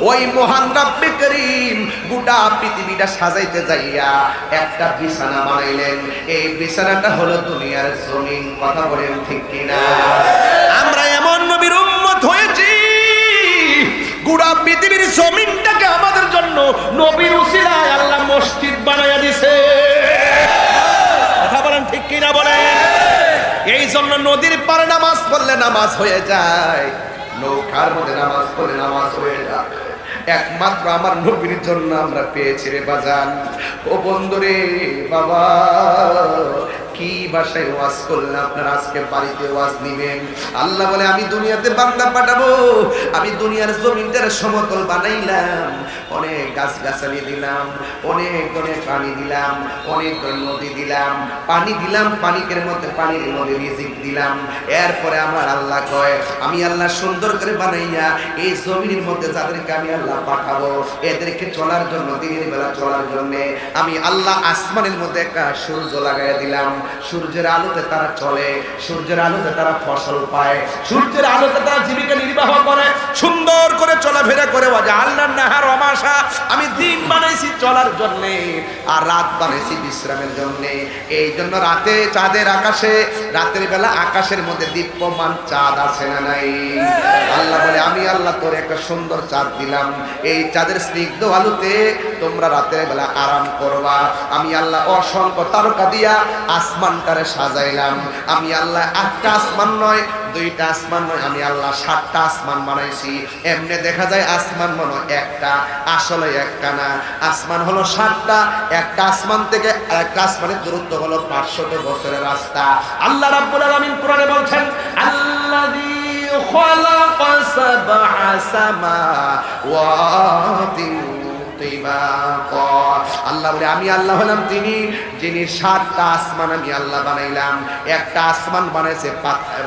ওই মহান রব্বে করিম গোটা পৃথিবীটা সাজাইতে যাইয়া একটা বিছানা বানাইলেন। এই বিছানাটা হলো দুনিয়ার জমিন। কথা বলেন ঠিক কিনা? আমরা এমন নবীর উম্মত হয়েছি, গোটা পৃথিবীর জমিনটাকে আমাদের জন্য নবীর উসিলায় আল্লাহ মসজিদ বানাইয়া দিছে। কথা বলেন ঠিক কিনা বলেন? এই জন্য নদীর পাড়ে নামাজ পড়লে নামাজ হয়ে যায়, নৌকার মধ্যে নামাজ পড়লে নামাজ হয়ে যায়। একমাত্র আমার নবীর জন্য আমরা পেয়েছি রে বাজান। ও বন্ধুরে বাবা, কি ভাষায় ওয়াজ করলেন আপনারা? আজকে বাড়িতে ওয়াজ নিবেন। আল্লাহ বলে আমি দুনিয়াতে বান্দা পাঠাবো, আমি দুনিয়ার জমিনটার সমতল বানাইলাম, অনেক গাছগাছালি দিলাম, অনেক অনেক পানি দিলাম, অনেক নদী দিলাম, পানি দিলাম, পানির মধ্যে পানির মধ্যে রিজিক দিলাম। এরপরে আমার আল্লাহ কয় আমি আল্লাহ সুন্দর করে বানাইয়া এই জমিনের মধ্যে যাদেরকে আমি আল্লাহ পাঠাবো, এদেরকে চলার জন্য, দিনের বেলা চলার জন্য আমি আল্লাহ আসমানের মধ্যে একটা সূর্য লাগাইয়া দিলাম। সূর্যের আলোতে তারা চলে, সূর্যের আলোতে তারা ফসল পায়, সূর্যের আলোতে তারা জীবিকা নির্বাহ করে, সুন্দর করে চলাফেরা করে। আল্লাহ নাহার রমাশা, আমি দিন বানাইছি চলার জন্য, আর রাত বানাইছি বিশ্রামের জন্য। এই জন্য রাতে চাঁদের আকাশে, রাতের বেলা আকাশের মধ্যে দীপ্যমান চাঁদ আছে না নাই? আল্লাহ বলে আমি আল্লাহ তোর একটা সুন্দর চাঁদ দিলাম, এই চাঁদের স্নিগ্ধ আলোতে তোমরা রাতের বেলা আরাম করবা। আমি আল্লাহ অসংখ্য তারকা দিয়া আসমানটারে সাজাইলাম। আমি আল্লাহ একটা আসমান নয়, দুইটা আসমান নয়, আমি আল্লাহ 7টা আসমান বানাইছি। এমনি দেখা যায় আসমান মনে একটা, আসলে একটা না। আসমান হলো 7টা, একটা আসমান থেকে আরেকটা আসমানের দূরত্ব হলো 500 বছরের রাস্তা। আল্লাহ রাব্বুল আলামিন কোরআনে বলছেন, আল্লাযী খালাকা সাবআ সামাওয়াতিন তিবাকা। আল্লাহ বলে আমি আল্লাহ হলাম তিনি, যিনি 7টা আসমান আমি আল্লাহ বানাইলাম। একটা আসমান বানাইছে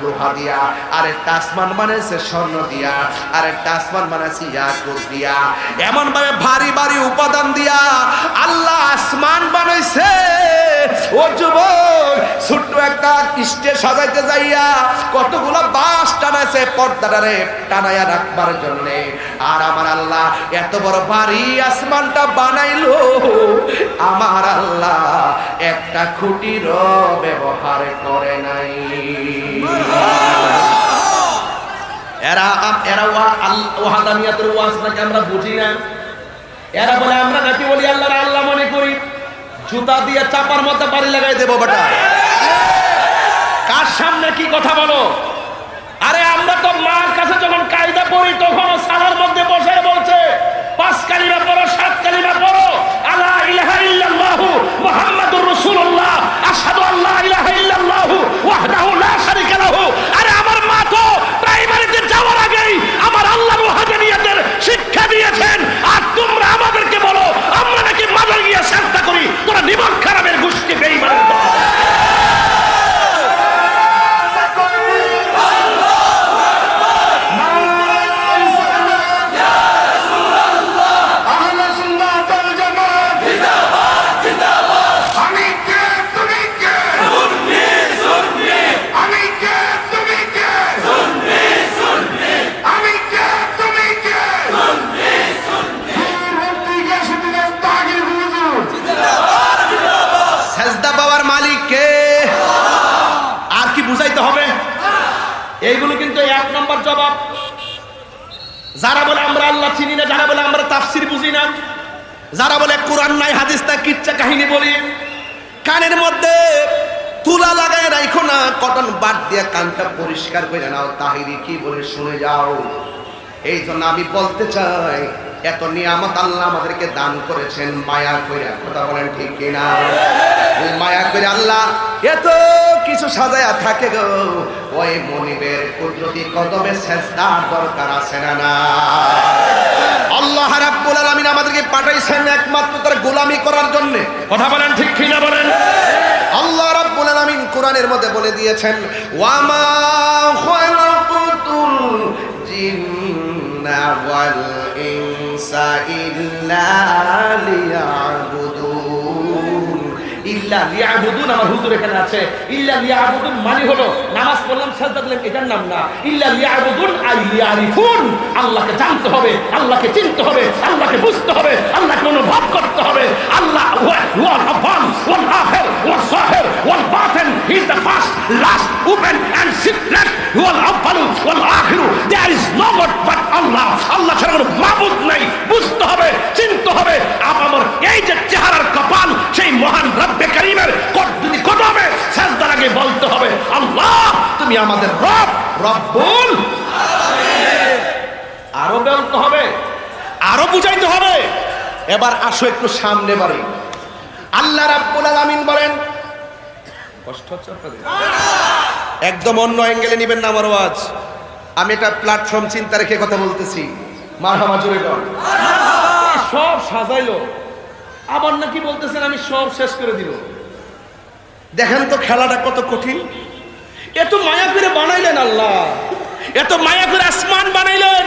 লোহা দিয়া, আরেকটা আসমান বানাইছে স্বর্ণ দিয়া, আরেকটা আসমান বানাইছে ইয়াকুত দিয়া। এমন ভাবে ভারী ভারী উপাদান দিয়া আল্লাহ আসমান বানাইছে। ও যুবক, ছোট্ট একটা স্টেজ সাজাইতে যাইয়া কতগুলো বাঁশ টানাইছে পর্দাটারে টানাইয়া রাখবার জন্য। আর আমার আল্লাহ এত বড় ভারী আসমানটা বানাইলো, আমার আল্লাহ একটা খুঁটিরও ব্যবহার করে নাই। এরা ওয়াহাদানিয়াতের ওয়াজ নাকি আমরা বুঝি না। এরা বলে আমরা নাকি বলি আল্লাহর আল্লাহ মনে করি, জুতা দিয়ে চাপার মতো বাড়ি লাগাই দেবো বেটা। কার সামনে কি কথা বলো? আরে আমরা তো মার কাছে যখন কায়দা পড়ি তখন সালার মধ্যে বসে বলছে 5 কালিমা পড়ো, 7 কালিমা পড়ো, আলা ইলাহা ইল্লাল্লাহু মুহাম্মাদুর রাসূলুল্লাহ, আশহাদু আল্লা ইলাহা ইল্লাল্লাহু ওয়াহদাহু লা শারীকা লাহু। আরে আমার মা তো প্রাইমারিতে যাওয়ার আগেই আমার আল্লাহর ওয়াহদানিয়তের শিক্ষা দিয়েছেন, আর তোমরা আমাদেরকে বলো আমরা নাকি মাজার গিয়ে সাজদা করি। তোরা নিমক খারাপের গোষ্ঠী, বেঈমানের দল। যারা বলে আমরা আল্লাহ চিনি না, যারা বলে আমরা তাফসির বুঝি না, যারা বলে কোরআন নাই হাদিস নাই কিচ্ছা কাহিনী বলি, কানের মধ্যে তুলা লাগায় রাখো না, কটন বাদ দিয়ে কানটা পরিষ্কার করে নাও, তাহিরি কি বলে শুনে যাও। এই জন্য আমি বলতে চাই, এত নিয়ামত আল্লাহ আমাদেরকে দান করেছেন, মায়া করে, কথা বলেন ঠিক কিনা? ওই মায়া করে আল্লাহ এত কিছু সাজায়া থাকে গো, ওই মনিবের কুদরতি কদমে সেজদার দরকার আছে না? আল্লাহ রাব্বুল আলামিন আমাদেরকে পাঠাইছেন একমাত্র তার গোলামি করার জন্য, কথা বলেন ঠিক কিনা বলেন? আল্লাহ রাব্বুল আলামিন কোরআনের মধ্যে বলে দিয়েছেন, ওয়ামা খালাকাতুল জিন্না ওয়াল ইনসা ইল্লা লিয়াবুদুন। ইল্লা লিয়াবুদুন, আমার হুজুর এখানে আছে, ইল্লা লিয়াবুদুন মানে হলো নামাজ পড়লাম সাজদা দিলাম এটার নাম না। ইল্লা লিয়াবুদুন আই লিয়ারিফুন, আল্লাহকে জানতে হবে, আল্লাহকে চিনতে হবে, আল্লাহকে বুঝতে হবে, আল্লাহকে অনুভব করতে হবে। আল্লাহ ওয়াল আফাল ওয়াল আখির ওয়াল যাহির ওয়াল বাতিন, he is the first, last, open and secret, ওয়াল আফাল ওয়াল আখির, there is no god but Allah. Allah ছাড়া কোনো মাবুদ নাই, বুঝতে হবে, চিনতে হবে। আমার এই যে চেহারার কপাল, সেই মহান রব্বে কারীমের কদমে সাজদার আগে বলতে হবে, আল্লাহ তুমি আমাদের রব, রব্বুল আলামিন। আরো বলতে হবে, আরো বুঝাইতে হবে। এবার আসো একটু সামনে বাড়ি। আল্লাহ রাব্বুল আলামিন বলেন, কষ্ট হচ্ছে আপনাদের? একদম অন্য অ্যাঙ্গেলে নেবেন না আমার আওয়াজ। আমি একটা প্ল্যাটফর্ম চিন্তা রেখে কথা বলতেছি। মারহাবা জোরে বল। সব সাজাইলো, আবার নাকি বলতেছেন আমি সব শেষ করে দিব। দেখেন তো খেলাটা কত কঠিন। এত মায়া করে বানাইলেন আল্লাহ, এত মায়া করে আসমান বানাইলেন,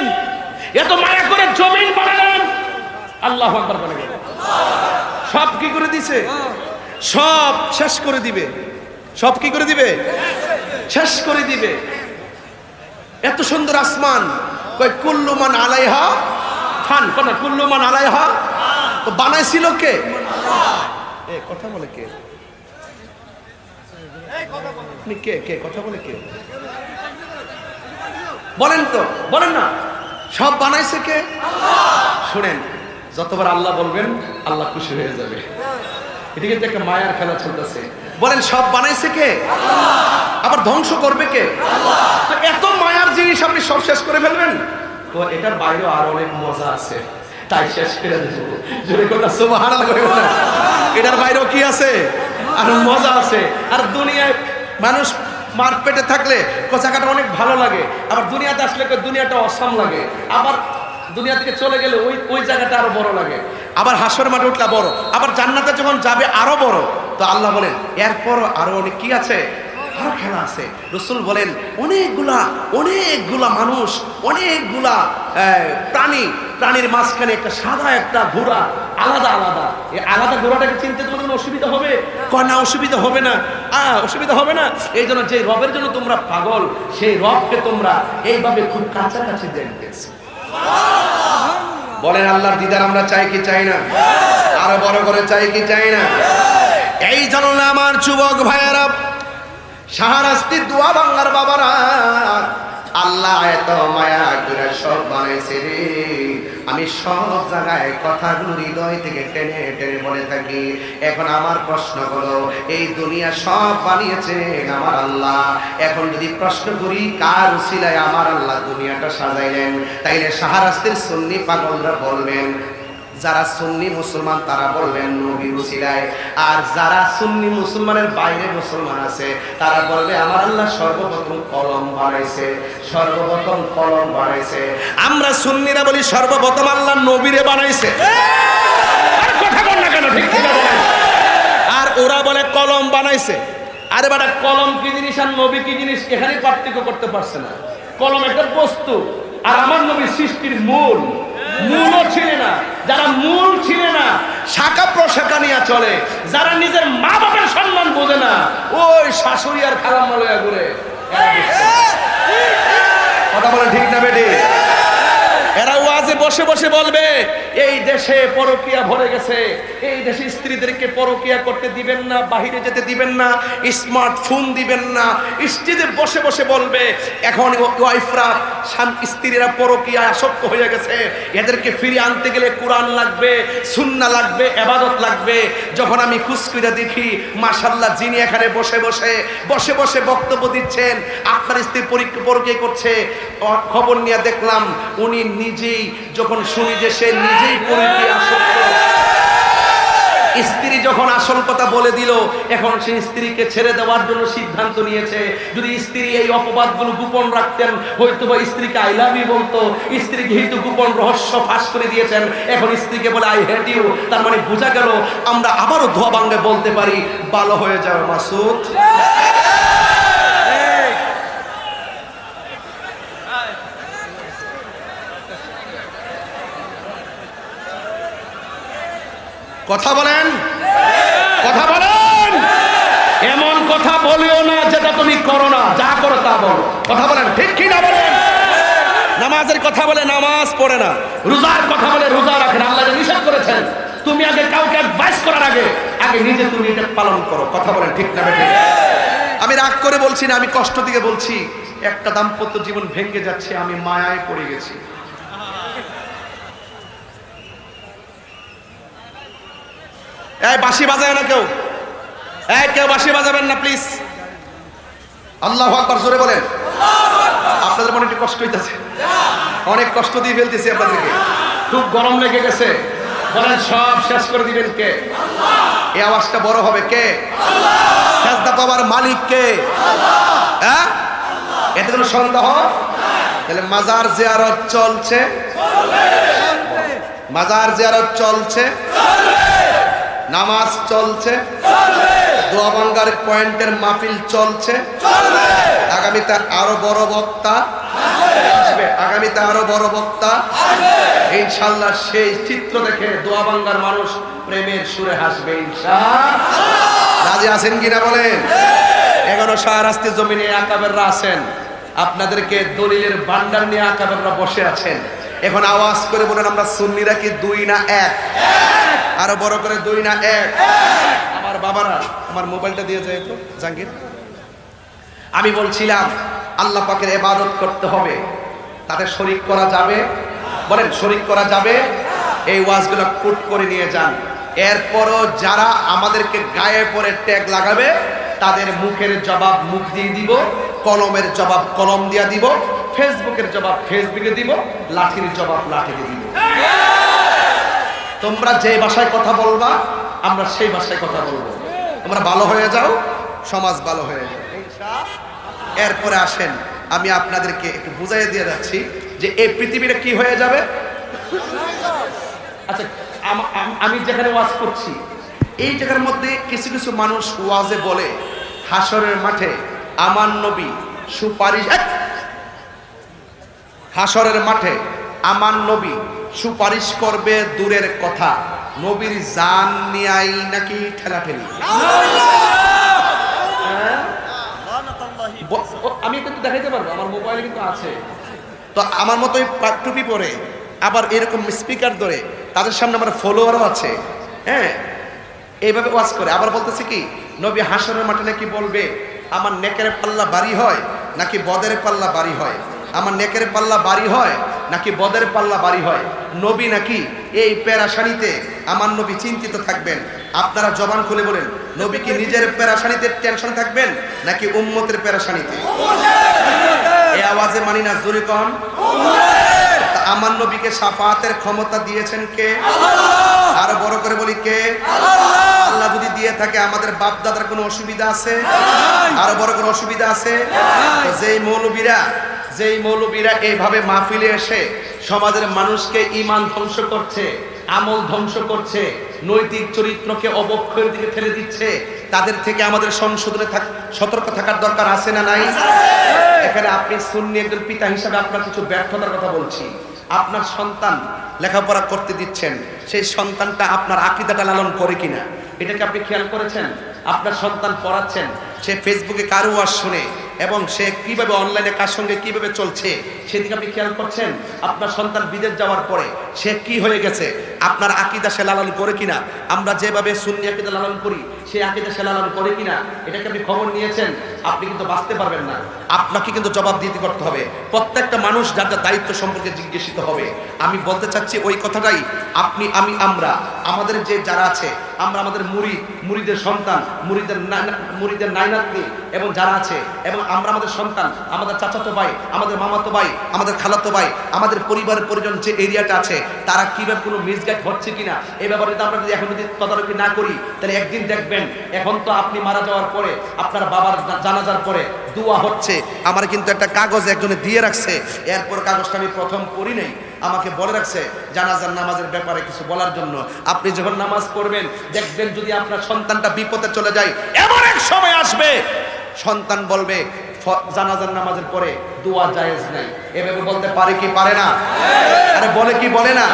এত মায়া করে জমিন বানাইলেন। আল্লাহু আকবার বলে গেল, সব কি করে দিছে? সব শেষ করে দিবে। সব কি করে দিবে? শেষ করে দিবে। এত সুন্দর আসমান, কই কুল্লু মান আলাইহা ফান, কোন কুল্লু মান আলাইহা, তো বানাইছিল কে? এ কথা বলে কে? কে কে কথা বলে কে? বলেন তো, বলেন না। সব বানাইছে কে? শুনেন, যতবার আল্লাহ বলবেন আল্লাহ খুশি হয়ে যাবে। এটা কিন্তু একটা মায়ার খেলা চলতেছে। বলেন সব বানাইছে কে? আবার ধ্বংস করবে কে? তো এত মায়ার জিনিস আপনি সব শেষ করে ফেলবেন? তো এটার বাইরেও আর অনেক মজা আছে, তাই শেষ করে দেব। জোরে কথা সুবহানাল্লাহ করে বলেন। এটার বাইরেও কি আছে? আর মজা আছে। আর দুনিয়ায় মানুষ মার পেটে থাকলে কোচাকাটা অনেক ভালো লাগে, আবার দুনিয়াতে আসলে দুনিয়াটা অসাম লাগে, আবার দুনিয়া থেকে চলে গেলে ওই জায়গাটা আরো বড় লাগে, আবার হাসর মাঠে উঠলে বড়, আবার জান্নাতে যখন যাবে আরো বড়। তো আল্লাহ বলেন এরপর আরো অনেক কি আছে, আরো খেলা আছে। রাসূল বলেন অনেকগুলা মানুষ, অনেকগুলা প্রাণীর মাঝখানে একটা সাদা একটা ঘোড়া, আলাদা আলাদা। এই আলাদা ঘোড়াটাকে চিনতে তোমাদের কোনো অসুবিধা হবে? কয় না, অসুবিধা হবে না, অসুবিধা হবে না। এই জন্য যে রবের জন্য তোমরা পাগল, সেই রবকে তোমরা এইভাবে খুব কাছাকাছি দেখতেছো। বলেন আল্লাহর দিদার আমরা চাই কি চাই না? আরো বড় করে চাই কি চাই না? এই জন্য আমার যুবক ভাইয়েরা, শাহরাস্তির দোয়া বাংলার বাবারা, আল্লাহ এত মায়া করে সব বানাইছে রে। আমি সব জায়গায় কথাগুলো হৃদয় থেকে টেনে টেনে বলে থাকি। এখন আমার প্রশ্ন হলো, এই দুনিয়া সব বানিয়েছেন আমার আল্লাহ। এখন যদি প্রশ্ন করি কার উসিলায় আমার আল্লাহ দুনিয়াটা সাজাইলেন, তাইলে শাহরাস্তির সুন্নি পাগলরা বলবেন, যারা সুন্নি মুসলমান তারা বলবেন নবীর উসিলায়, আর যারা সুন্নি মুসলমানের বাইরে মুসলমান আছে তারা বলবে আমার আল্লাহ সর্বপ্রথম কলম বানাইছে, সর্বপ্রথম কলম বানাইছে। আমরা সুন্নিরা বলি সর্বপ্রথম আল্লাহ নবীরে বানাইছে। আর কথা বল না কেন, ঠিক ঠিক বলেন। আর ওরা বলে কলম বানাইছে। আরে বাড়া, কলম কি জিনিস আর নবী কি জিনিস এখানে পার্থক্য করতে পারছে না। কলম একটা বস্তু, আর আমার নবী সৃষ্টির মূলও ছিলেন না। যারা মূল ছিলেন না, শাখা প্রশাখা নিয়ে চলে, যারা নিজের মা বাবার সম্মান বোঝে না, ওই শাশুড়ি আর খালাম্মা লইয়া ঘুরে। কথা বলে ঠিক না বেটি? এরা ওয়াজে বসে বসে বলবে এই দেশে পরকীয়া ভরে গেছে, এই দেশে স্ত্রীদেরকে পরকীয়া করতে দিবেন না, বাহিরে যেতে দিবেন না, স্মার্টফোন দিবেন না। স্ত্রীদের বসে বসে বলবে এখন ওয়াইফরা স্ত্রীরা পরকীয়া আসক্ত হয়ে গেছে, এদেরকে ফিরিয়ে আনতে গেলে কোরআন লাগবে, সুন্নাহ লাগবে, ইবাদত লাগবে। যখন আমি খুশকিরা দেখি মাশাআল্লাহ যিনি এখানে বসে বসে বক্তব্য দিচ্ছেন আপনার স্ত্রী পরকীয়া করছে, খবর নিয়ে দেখলাম উনি নিজেই, যখন শুনি যে সে নিজেই পরকীয়া আসক্ত, স্ত্রী যখন আসল কথা বলে দিল, এখন সেই স্ত্রীকে ছেড়ে দেওয়ার জন্য সিদ্ধান্ত নিয়েছে। যদি স্ত্রী এই অপবাদগুলো গোপন রাখতেন, হয়তো বা স্ত্রীকে আই লাভ ইউ বলতো। স্ত্রী যেহেতু গোপন রহস্য ফাঁস করে দিয়েছেন, এখন স্ত্রীকে বলে আই হেট ইউ। তার মানে বোঝা গেল আমরা আবারও ধোয়া ভাঙে বলতে পারি ভালো হয়ে যাবে মাসুদ। কথা বলেন, কথা বলেন। এমন কথা বলিও না যেটা তুমি করো না, যা করো তা বলো। কথা বলেন, ঠিক কি না বলেন? নামাজের কথা বলে নামাজ পড়ে না, রোজার কথা বলে রোজা রাখে না। আল্লাহ নিষেধ করেছেন তুমি আগে কাউকে অ্যাডভাইস করার আগে নিজে তুমি এটা পালন করো। কথা বলেন, ঠিক না বেঠিক? আমি রাগ করে বলছি না, আমি কষ্ট দিয়ে বলছি। একটা দাম্পত্য জীবন ভেঙে যাচ্ছে, আমি মায়ায় পড়ে গেছি। এই বাঁশি বাজায় না কেউ, কেউ বাঁশি বাজাবেন না প্লিজ। আল্লাহু আকবার জোরে বলেন। আপনাদের মনে একটু কষ্ট হইতেছে, অনেক কষ্ট দিয়ে ফেলতেছি আপনাদেরকে, খুব গরম লেগে গেছে। বলেন সব শেষ করে দিবেন কে? এই আওয়াজটা বড় হবে কে? সাজদা পাওয়ার মালিক কে? হ্যাঁ, এতে কোনো সন্দেহ? তাহলে মাজার জিয়ারত চলছে, মাজার জিয়ারত চলছে, নামাজ চলছে, দোয়া ভাঙ্গার পয়েন্টের মাহফিল চলছে। আগামীতে আরো বড় বক্তা আসবে, আগামীতে আরো বড় বক্তা ইনশাআল্লাহ। সেই চিত্র দেখে দোয়া ভাঙ্গার মানুষ প্রেমের সুরে হাসবে ইনশাআল্লাহ। রাজি আছেন কিনা বলেন? এখনো শাহরাস্তি জমিনে আকাবেররা আছেন, আপনাদেরকে দলিলের ভান্ডার নিয়ে আকাবেররা বসে আছেন। এখন আওয়াজ করে বলেন আমরা সুন্নিরা কি দুই না এক? আরো বড় করে দুই না এক? আমার বাবারা, আমার মোবাইলটা দিয়ে যায় তো জাহাঙ্গীর। আমি বলছিলাম আল্লাহ পাকের ইবাদত করতে হবে, তাতে শরীক করা যাবে? বলেন শরীক করা যাবে? এই ওয়াজগুলো কোট করে নিয়ে যান। এরপরও যারা আমাদেরকে গায়ে পরে ট্যাগ লাগাবে তাদের মুখের জবাব মুখ দিয়ে দিব, কলমের জবাব কলম দিয়ে দিব, ফেসবুকের জবাব ফেসবুকে দিব, লাঠির জবাব লাঠিতে দিব। তোমরা যে ভাষায় কথা বলবা আমরা সেই ভাষায় কথা বলবো। তোমরা ভালো হয়ে যাও, সমাজ ভালো হয়ে যাবে। এরপরে আসেন আমি আপনাদেরকে একটু বুঝাইয়ে দিয়ে যাচ্ছি যে এই পৃথিবীটা কি হয়ে যাবে। আচ্ছা, আমি যেখানে ওয়াজ করছি এই জায়গার মধ্যে কিছু কিছু মানুষ ওয়াজে বলে হাসরের মাঠে আমার নবী সুপারিশ, হাসরের মাঠে আমার নবী সুপারিশ করবে দূরের কথা, নবীর জান নিয়াই নাকি ঠেলাঠেলি। আমি কিন্তু দেখাইতে পারবো, আমার মোবাইলে কিন্তু আছে। তো আমার মতোই টুপি পরে আবার এরকম স্পিকার ধরে তাদের সামনে আমার ফলোয়ারও আছে, হ্যাঁ, এইভাবে ওয়াজ করে। আবার বলতেছে কি নবী হাসরের মাঠে নাকি বলবে আমার নেকের পাল্লা বাড়ি হয় নাকি বদের পাল্লা বাড়ি হয়, আমার নেকের পাল্লা বাড়ি হয় নাকি বদের পাল্লা বাড়ি হয়। নবী নাকি এই পেরাশানিতে আমার নবী চিন্তিত থাকবেন। আপনারা জবান খুলে বলেন নবী কি নিজের পেরাশানিতে টেনশন থাকবেন নাকি উম্মতের পেরাশানিতে? এই আওয়াজে মানি না, জোরে কন। আমার নবীকে শাফাতের ক্ষমতা দিয়েছেন কে? আরো বড় করে বলি কে? আল্লাহ যদি দিয়ে থাকে আমাদের বাপ দাদার কোনো অসুবিধা আছে? আরো বড় করে অসুবিধা আছে? যেই মৌলবীরা এইভাবে মাহফিলে এসে সমাজের মানুষকে ঈমান ধ্বংস করছে, আমল ধ্বংস করছে, নৈতিক চরিত্রকে অবক্ষয়ের দিকে ঠেলে দিচ্ছে, তাদের থেকে আমাদের সংশোধনে সতর্ক থাকার দরকার আছে না নাই? এখানে আপনি সুন্নি একজন পিতা হিসাবে আপনার কিছু ব্যর্থতার কথা বলছি। আপনার সন্তান লেখাপড়া করতে দিচ্ছেন, সেই সন্তানটা আপনার আকীদাটা লালন করে কিনা এটাকে আপনি খেয়াল করেছেন? আপনার সন্তান পড়াচ্ছেন, সে ফেসবুকে কারো ওয়াজ শুনে এবং সে কিভাবে অনলাইনে কার সঙ্গে কিভাবে চলছে সেদিকে আপনি খেয়াল করছেন? আপনার সন্তান বিদেশ যাওয়ার পরে সে কি হয়ে গেছে, আপনার আকীদা সে লালন করে কিনা? আমরা যেভাবে সুন্নি আকীদা লালন করি সেই আকীদা সে লালন করে কিনা, এটাকে আপনি খবর নিয়েছেন? আপনি কিন্তু বাঁচতে পারবেন না, আপনাকে কিন্তু জবাবদিহি করতে হবে। প্রত্যেকটা মানুষ যার যার দায়িত্ব সম্পর্কে জিজ্ঞাসিত হবে। আমি বলতে চাচ্ছি ওই কথাটাই, আপনি আমি আমরা আমাদের যে যারা আছে, আমরা আমাদের মুরিদের সন্তান, মুরিদের নাইনাতনি এবং যারা আছে, এবং আমরা আমাদের সন্তান, আমাদের চাচাতো ভাই, আমাদের মামাতো ভাই, আমাদের খালাতো ভাই, আমাদের পরিবারের পরিজন যে এরিয়াটা আছে, তারা কিভাবে কোনো মিসগাইড হচ্ছে কিনা এই ব্যাপারে আমরা যদি এখন যদি তদারকি না করি, তাহলে একদিন দেখবেন, এখন তো আপনি মারা যাওয়ার পরে আপনার বাবার জানাজার পরে দোয়া হচ্ছে। আমার কিন্তু একটা কাগজ একজনে দিয়ে রাখছে, এরপর কাগজটা আমি প্রথম পড়ি নাই, আমাকে বলে রাখছে জানাজার নামাজের ব্যাপারে কিছু বলার জন্য। আপনি যখন নামাজ পড়বেন দেখবেন যদি আপনার সন্তানটা বিপদে চলে যায়, এমন এক সময় আসবে সন্তান বলবে জানাজার নামাজের পরে দোয়া জায়েজ নাই। এভাবে বলতে পারে কি পারে না? আরে বলে কি বলে না?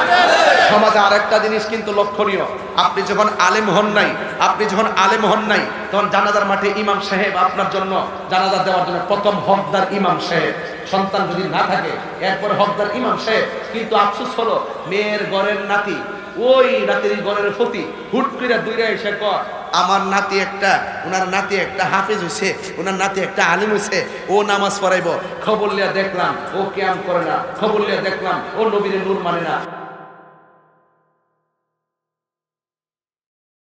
সমাজে আরেকটা জিনিস কিন্তু লক্ষণীয়, আপনি যখন আলেম হন নাই তখন জানাজার মাঠে ইমাম সাহেব আপনার জন্য জানাজা দেওয়ার জন্য প্রথম হকদার ইমাম সাহেব। সন্তান যদি না থাকে এরপর হকদার ইমাম সাহেব। কিন্তু আফসোস হলো মেয়ের ঘরের নাতি, ওই রাতের ঘরের ফতি হুট করে দূরে এসে কর আমার নাতি একটা, ওনার নাতি একটা হাফেজ হয়েছে, ওনার নাতি একটা আলিম হয়েছে, ও নামাজ পড়াইব। খবর লিয়া দেখলাম ও কিয়াম করে না, খবর লিয়া দেখলাম ও নবীর নূর মানে না।